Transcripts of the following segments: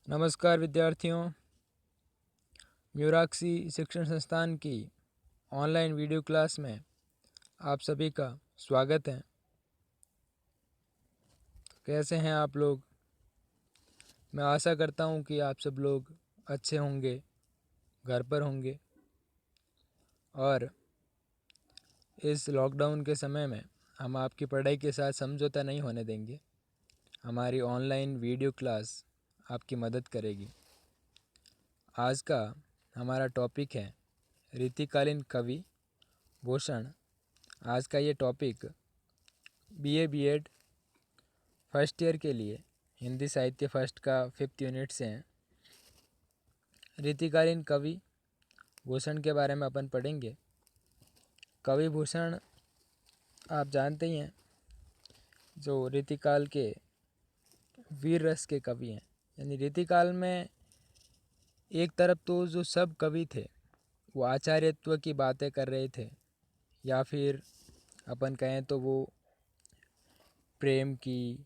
नमस्कार विद्यार्थियों, म्यूराक्सी शिक्षण संस्थान की ऑनलाइन वीडियो क्लास में आप सभी का स्वागत है। कैसे हैं आप लोग? मैं आशा करता हूं कि आप सब लोग अच्छे होंगे, घर पर होंगे और इस लॉकडाउन के समय में हम आपकी पढ़ाई के साथ समझौता नहीं होने देंगे। हमारी ऑनलाइन वीडियो क्लास आपकी मदद करेगी। आज का हमारा टॉपिक है रीतिकालीन कवि भूषण। आज का ये topic BA BEd first year के लिए हिंदी साहित्य फर्स्ट का 5th यूनिट से हैं। रीतिकालीन कवि भूषण के बारे में अपन पढ़ेंगे। कवि भूषण आप जानते ही हैं, जो रीतिकाल के वीर रस के कवि हैं। यानी रीतिकाल में एक तरफ तो जो सब कवि थे वो आचार्यत्व की बातें कर रहे थे, या फिर अपन कहें तो वो प्रेम की,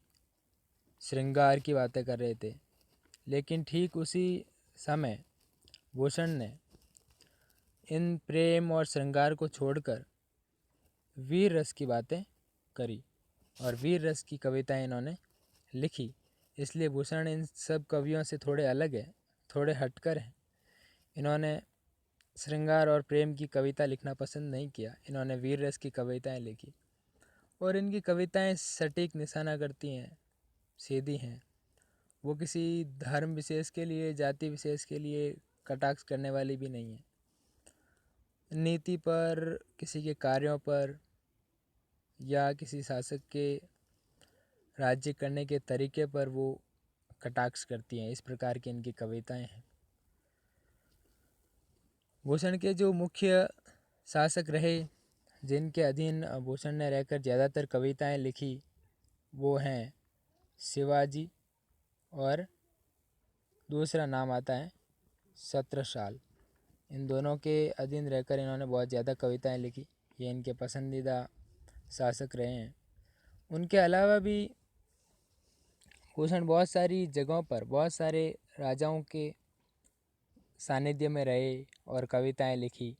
श्रृंगार की बातें कर रहे थे। लेकिन ठीक उसी समय भूषण ने इन प्रेम और श्रृंगार को छोड़कर वीर रस की बातें करी और वीर रस की कविताएं इन्होंने लिखी। इसलिए भूषण इन सब कवियों से थोड़े अलग है, थोड़े हटकर हैं। इन्होंने श्रृंगार और प्रेम की कविता लिखना पसंद नहीं किया, इन्होंने वीर रस की कविताएं लिखी और इनकी कविताएं सटीक निशाना करती हैं, सीधी हैं। वो किसी धर्म विशेष के लिए, जाति विशेष के लिए कटाक्ष करने वाली भी नहीं है। नीति पर, किसी के कार्यों पर या किसी शासक के राज्य करने के तरीके पर वो कटाक्ष करती हैं। इस प्रकार की इनकी कविताएं हैं। भूषण के जो मुख्य शासक रहे, जिनके अधीन भूषण ने रहकर ज़्यादातर कविताएं लिखी, वो हैं शिवाजी और दूसरा नाम आता है छत्रसाल। इन दोनों के अधीन रहकर इन्होंने बहुत ज़्यादा कविताएं लिखी। ये इनके पसंदीदा शासक रहे हैं। उनके अलावा भी भूषण बहुत सारी जगहों पर, बहुत सारे राजाओं के सानिध्य में रहे और कविताएं लिखी।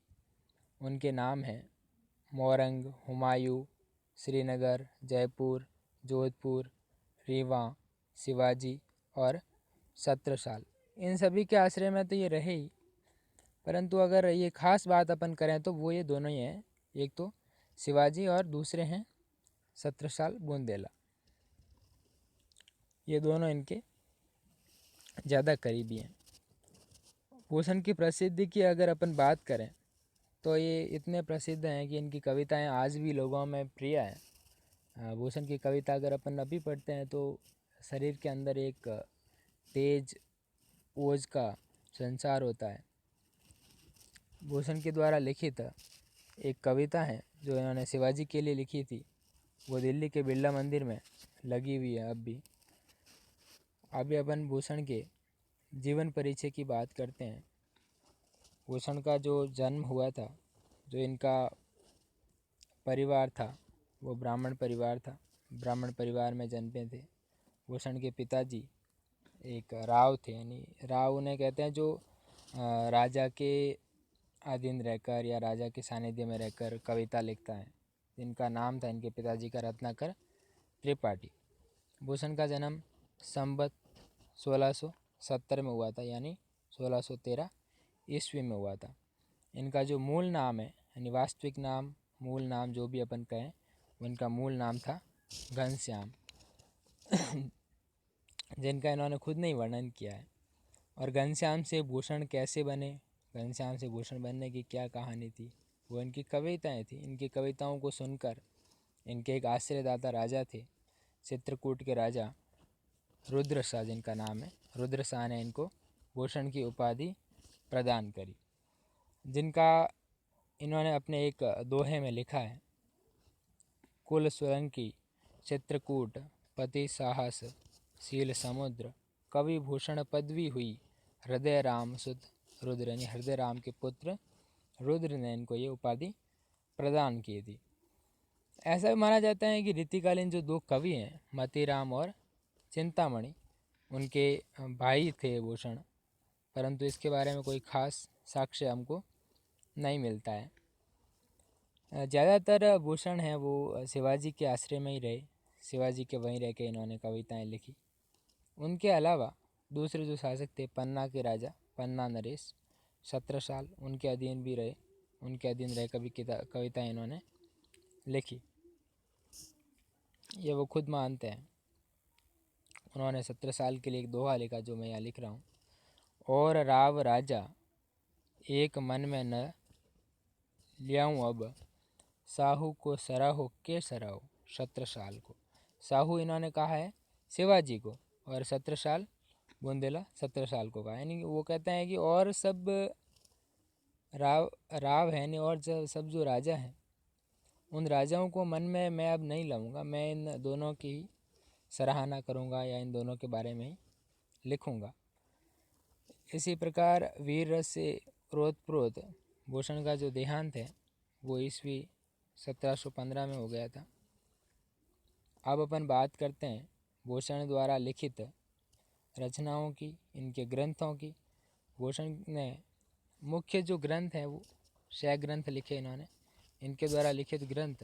उनके नाम हैं मोरंग, हुमायूं, श्रीनगर, जयपुर, जोधपुर, रीवा, शिवाजी और छत्रसाल। इन सभी के आश्रय में तो ये रहे ही, परंतु अगर ये खास बात अपन करें तो वो ये दोनों ही हैं। एक तो शिवाजी और दूसरे हैं छत्रसाल बुंदेला। ये दोनों इनके ज़्यादा करीबी हैं। भूषण की प्रसिद्धि की अगर अपन बात करें तो ये इतने प्रसिद्ध हैं कि इनकी कविताएं आज भी लोगों में प्रिय हैं। भूषण की कविता अगर अपन अभी पढ़ते हैं तो शरीर के अंदर एक तेज ओज का संचार होता है। भूषण के द्वारा लिखित एक कविता है जो इन्होंने शिवाजी के लिए लिखी थी, वो दिल्ली के बिरला मंदिर में लगी हुई है अब भी। अभी अपन भूषण के जीवन परिचय की बात करते हैं। भूषण का जो जन्म हुआ था, जो इनका परिवार था, वो ब्राह्मण परिवार था। ब्राह्मण परिवार में जन्मे थे। भूषण के पिताजी एक राव थे, यानी राव उन्हें कहते हैं जो राजा के अधीन रहकर या राजा के सानिध्य में रहकर कविता लिखता है। इनका नाम था, इनके पिताजी का, रत्नाकर त्रिपाठी। भूषण का जन्म संवत 1670 में हुआ था, यानी 1613 ईस्वी में हुआ था। इनका जो मूल नाम है, यानी वास्तविक नाम, मूल नाम जो भी अपन कहें, उनका मूल नाम था घनश्याम, जिनका इन्होंने खुद नहीं वर्णन किया है। और घनश्याम से भूषण कैसे बने, घनश्याम से भूषण बनने की क्या कहानी थी, वो इनकी कविताएं थी। इनकी कविताओं को सुनकर इनके एक आश्रयदाता राजा थे, चित्रकूट के राजा रुद्रशाह, जिनका नाम है, रुद्रशाह ने इनको भूषण की उपाधि प्रदान करी, जिनका इन्होंने अपने एक दोहे में लिखा है, कुल सोलंकी चित्रकूट पति साहस शील समुद्र, कवि भूषण पदवी हुई हृदय राम सुत रुद्र, यानी हृदय राम के पुत्र रुद्र ने इनको ये उपाधि प्रदान की थी। ऐसा भी माना जाता है कि रीतिकालीन जो दो कवि हैं, मतीराम और चिंतामणि, उनके भाई थे भूषण, परंतु इसके बारे में कोई खास साक्ष्य हमको नहीं मिलता है। ज़्यादातर भूषण हैं वो शिवाजी के आश्रय में ही रहे, शिवाजी के वहीं रह के इन्होंने कविताएं लिखी। उनके अलावा दूसरे जो शासक थे, पन्ना के राजा पन्ना नरेश 17 साल उनके अधीन भी रहे, उनके अधीन रह कभी कविताएं इन्होंने लिखी। ये वो खुद मानते हैं। उन्होंने 17 साल के लिए एक दोहा लिखा जो मैं यहाँ लिख रहा हूँ। और राव राजा एक मन में न लियाऊं अब, साहू को सराहो के सराहो 17 साल को। साहू इन्होंने कहा है शिवाजी को, और 17 साल बुंदेला 17 साल को कहा। यानी वो कहते हैं कि और सब राव है नहीं, और सब जो राजा हैं उन राजाओं को मन में मैं अब नहीं लाऊंगा, मैं इन दोनों की ही सराहना करूंगा या इन दोनों के बारे में ही लिखूंगा। इसी प्रकार वीर रस से ओतप्रोत भूषण का जो देहांत है वो ईस्वी 1715 में हो गया था। अब अपन बात करते हैं भूषण द्वारा लिखित रचनाओं की, इनके ग्रंथों की। भूषण ने मुख्य जो ग्रंथ हैं वो 6 ग्रंथ लिखे इन्होंने। इनके द्वारा लिखित ग्रंथ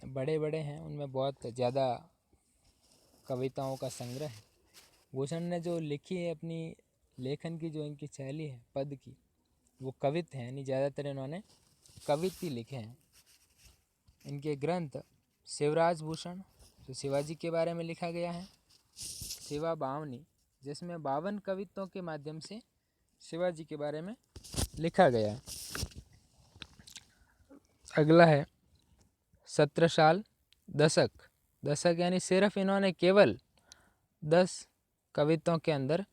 बड़े बड़े हैं, उनमें बहुत ज़्यादा कविताओं का संग्रह है। भूषण ने जो लिखी है अपनी लेखन की, जो इनकी शैली है पद की, वो कवित्त है, यानी ज़्यादातर इन्होंने कवित्त ही लिखे हैं। इनके ग्रंथ शिवराज भूषण जो शिवाजी के बारे में लिखा गया है, शिवा बावनी जिसमें 52 कवित्तों के माध्यम से शिवाजी के बारे में लिखा गया है। अगला है 17 साल दशक। दशक यानी सिर्फ इन्होंने केवल 10 कवित्तों के अंदर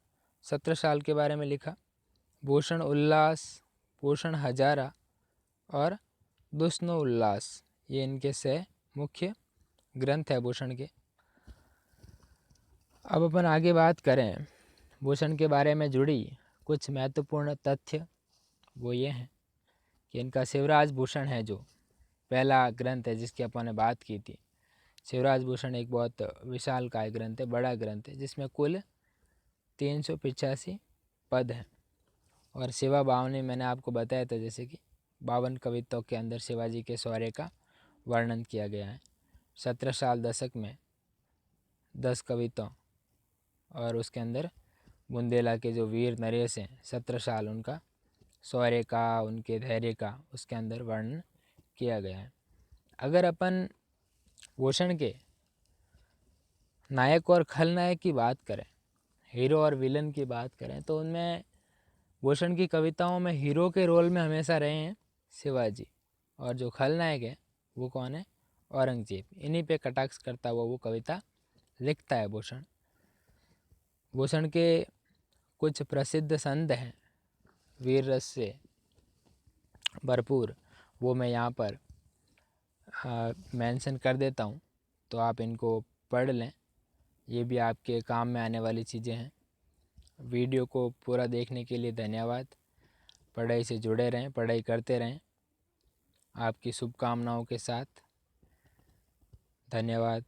17 साल के बारे में लिखा। भूषण उल्लास, भूषण हजारा और दुष्णो उल्लास, ये इनके 6 मुख्य ग्रंथ है भूषण के। अब अपन आगे बात करें भूषण के बारे में जुड़ी कुछ महत्वपूर्ण तथ्य, वो ये हैं कि इनका शिवराज भूषण है जो पहला ग्रंथ है जिसकी अपन ने बात की थी। शिवराज भूषण एक बहुत विशालकाय ग्रंथ है, बड़ा ग्रंथ है, जिसमें कुल 385 पद हैं। और शिवा बावनी मैंने आपको बताया था जैसे कि 52 कविताओं के अंदर शिवाजी के शौर्य का वर्णन किया गया है। 17 साल दशक में 10 कविताओं, और उसके अंदर बुंदेला के जो वीर नरेश हैं 17 साल उनका शौर्य का, उनके धैर्य का उसके अंदर वर्णन किया गया है। अगर अपन भूषण के नायक और खलनायक की बात करें, हीरो और विलन की बात करें, तो उनमें भूषण की कविताओं में हीरो के रोल में हमेशा रहे हैं शिवाजी, और जो खलनायक है वो कौन है, औरंगजेब। इन्हीं पे कटाक्ष करता हुआ वो कविता लिखता है भूषण। भूषण के कुछ प्रसिद्ध संद हैं वीर रस से भरपूर, वो मैं यहाँ पर मेंशन कर देता हूँ, तो आप इनको पढ़ लें। ये भी आपके काम में आने वाली चीज़ें हैं। वीडियो को पूरा देखने के लिए धन्यवाद। पढ़ाई से जुड़े रहें, पढ़ाई करते रहें। आपकी शुभकामनाओं के साथ धन्यवाद।